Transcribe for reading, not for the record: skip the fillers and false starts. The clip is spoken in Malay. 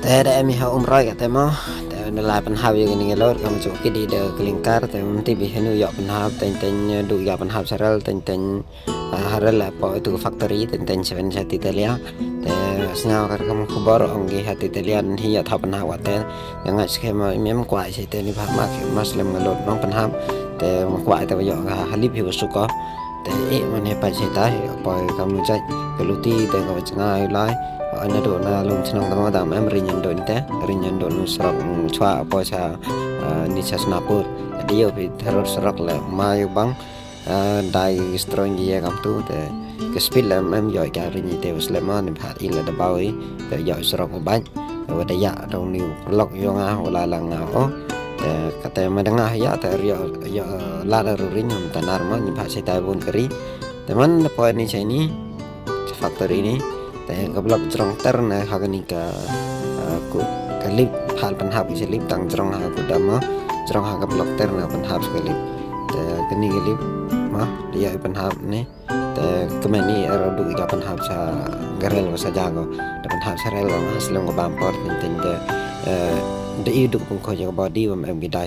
Tere mi ha umroy kata mo te nela penhab yo gini ngelor kamu cuk ki di de kelingkar te menti bi henu yo penhab ten du ya penhab saral ten haral apa itu factory ten seven set Italia te snyaw kar kamu kubor onggi hat Italia hi ya thap penhab te yang skema mem kwai se te ni ba ma muslim ngelor nong penhab te kwai te yo halip hi suka te mane pa se ta apa kamu cai keluti te kamu cengai lai anh đồ na lùng chân ông tama dam em rinyan do nu serak chua apa cha ni cha snapur dia pi teror serak le mai bang dai strong dia kam tu te ke speed em yoi ka rinyi te sleman phat ila da bawi te yoi serak ban wa da ya do ni lok yo nga wala lang o te kata madanga ya te yo la da rin yum tanar ma ni phat sai bun kari teman po ni cha ni factory niแต่กับลับจงเตอร์นะฮากันนี่กูกับลิฟผ่านปัญหาพิเศษลิฟต่างจงหากูดำมั้งจงหากับลับเตอร์นะปัญหาสกัลิฟแต่กันนี่กับลิฟมั้งdiaปัญหานี่แต่ก็ไม่นี่เราดูกับปัญหาชาการเล่าsajaก็แต่ปัญหาชาเล่าhasil yangก็บางพอร์ตจริงๆแต่ได้ดูปุ่งคอยจากบอดี้ว่ามันไม่ได้